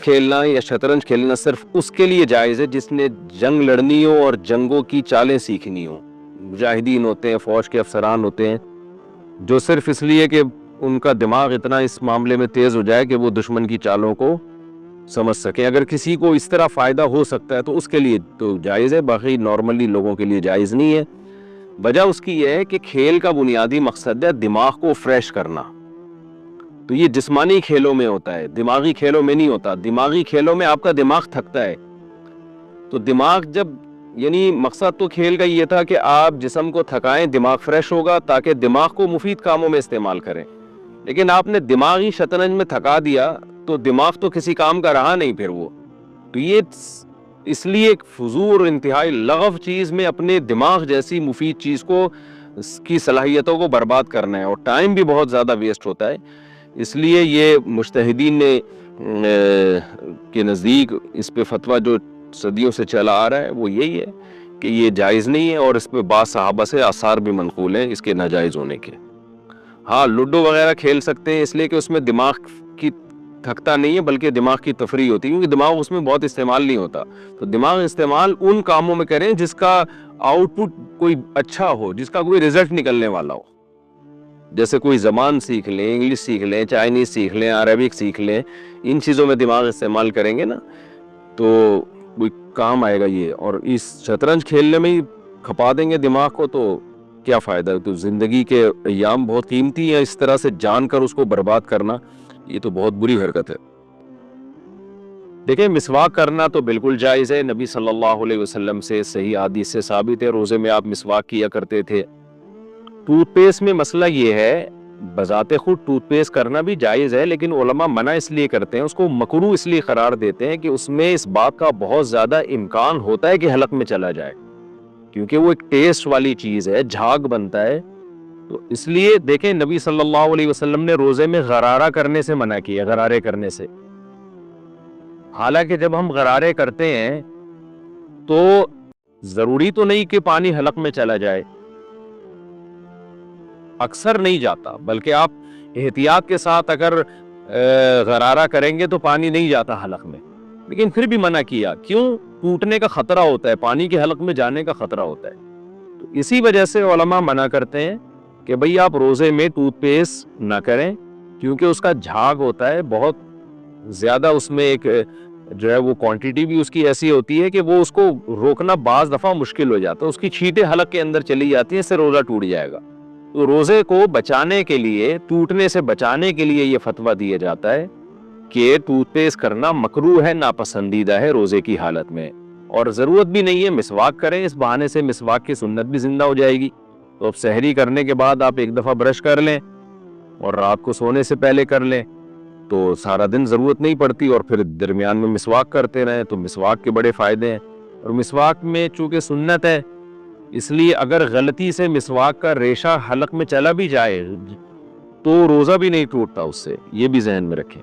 کھیلنا یا شطرنج کھیلنا صرف اس کے لیے جائز ہے جس نے جنگ لڑنی ہو اور جنگوں کی چالیں سیکھنی ہو. مجاہدین ہوتے ہیں، فوج کے افسران ہوتے ہیں جو صرف اس لیے کہ ان کا دماغ اتنا اس معاملے میں تیز ہو جائے کہ وہ دشمن کی چالوں کو سمجھ سکیں. اگر کسی کو اس طرح فائدہ ہو سکتا ہے تو اس کے لیے تو جائز ہے، باقی نارملی لوگوں کے لیے جائز نہیں ہے. وجہ اس کی یہ ہے کہ کھیل کا بنیادی مقصد ہے دماغ کو فریش کرنا. تو یہ جسمانی کھیلوں میں ہوتا ہے، دماغی کھیلوں میں نہیں ہوتا. دماغی کھیلوں میں آپ کا دماغ تھکتا ہے. تو دماغ جب یعنی مقصد تو کھیل کا یہ تھا کہ آپ جسم کو تھکائیں، دماغ فریش ہوگا تاکہ دماغ کو مفید کاموں میں استعمال کریں. لیکن آپ نے دماغی شطرنج میں تھکا دیا تو دماغ تو کسی کام کا رہا نہیں پھر وہ. تو یہ اس لیے ایک فضول انتہائی لغو چیز میں اپنے دماغ جیسی مفید چیز کو کی صلاحیتوں کو برباد کرنا ہے، اور ٹائم بھی بہت زیادہ ویسٹ ہوتا ہے. اس لیے یہ مجتہدین نے کے نزدیک اس پہ فتویٰ جو صدیوں سے چلا آ رہا ہے وہ یہی ہے کہ یہ جائز نہیں ہے، اور اس پہ بعض صحابہ سے آثار بھی منقول ہیں اس کے ناجائز ہونے کے. ہاں لوڈو وغیرہ کھیل سکتے ہیں اس لیے کہ اس میں دماغ کی تھکتا نہیں ہے بلکہ دماغ کی تفریح ہوتی ہے، کیونکہ دماغ اس میں بہت استعمال نہیں ہوتا. تو دماغ استعمال ان کاموں میں کریں جس کا آؤٹ پٹ کوئی اچھا ہو، جس کا کوئی رزلٹ نکلنے والا ہو. جیسے کوئی زبان سیکھ لیں، انگلش سیکھ لیں، چائنیز سیکھ لیں، عربک سیکھ لیں. ان چیزوں میں دماغ استعمال کریں گے نا تو کوئی کام آئے گا یہ. اور اس شطرنج کھیلنے میں ہی کھپا دیں گے دماغ کو تو کیا فائدہ. تو زندگی کے ایام بہت قیمتی ہیں، اس طرح سے جان کر اس کو برباد کرنا یہ تو بہت بری حرکت ہے. دیکھیں مسواک کرنا تو بالکل جائز ہے، نبی صلی اللہ علیہ وسلم سے صحیح حدیث سے ثابت ہے، روزے میں آپ مسواک کیا کرتے تھے. ٹوتھ پیسٹ میں مسئلہ یہ ہے، بذات خود ٹوتھ پیسٹ کرنا بھی جائز ہے لیکن علماء منع اس لیے کرتے ہیں، اس کو مکروہ اس لیے قرار دیتے ہیں کہ اس میں اس بات کا بہت زیادہ امکان ہوتا ہے کہ حلق میں چلا جائے، کیونکہ وہ ایک ٹیسٹ والی چیز ہے، جھاگ بنتا ہے. تو اس لیے دیکھیں نبی صلی اللہ علیہ وسلم نے روزے میں غرارہ کرنے سے منع کیا، غرارے کرنے سے. حالانکہ جب ہم غرارے کرتے ہیں تو ضروری تو نہیں کہ پانی حلق میں چلا جائے، اکثر نہیں جاتا، بلکہ آپ احتیاط کے ساتھ اگر غرارہ کریں گے تو پانی نہیں جاتا حلق میں. لیکن پھر بھی منع کیا، کیوں؟ ٹوٹنے کا خطرہ ہوتا ہے، پانی کے حلق میں جانے کا خطرہ ہوتا ہے. تو اسی وجہ سے علماء منع کرتے ہیں کہ بھئی آپ روزے میں ٹوتھ پیسٹ نہ کریں، کیونکہ اس کا جھاگ ہوتا ہے بہت زیادہ، اس میں ایک جو ہے وہ کوانٹیٹی بھی اس کی ایسی ہوتی ہے کہ وہ اس کو روکنا بعض دفعہ مشکل ہو جاتا ہے، اس کی چھینٹیں حلق کے اندر چلی جاتی ہیں، اس سے روزہ ٹوٹ جائے گا. تو روزے کو بچانے کے لیے، ٹوٹنے سے بچانے کے لیے یہ فتویٰ دیا جاتا ہے کہ ٹوتھ پیسٹ کرنا مکروہ ہے، ناپسندیدہ ہے روزے کی حالت میں. اور ضرورت بھی نہیں ہے، مسواک کریں، اس بہانے سے مسواک کی سنت بھی زندہ ہو جائے گی. تو اب سحری کرنے کے بعد آپ ایک دفعہ برش کر لیں اور رات کو سونے سے پہلے کر لیں تو سارا دن ضرورت نہیں پڑتی، اور پھر درمیان میں مسواک کرتے رہیں تو مسواک کے بڑے فائدے ہیں. اور مسواک میں چونکہ سنت ہے اس لیے اگر غلطی سے مسواک کا ریشہ حلق میں چلا بھی جائے تو روزہ بھی نہیں ٹوٹتا اس سے، یہ بھی ذہن میں رکھیں.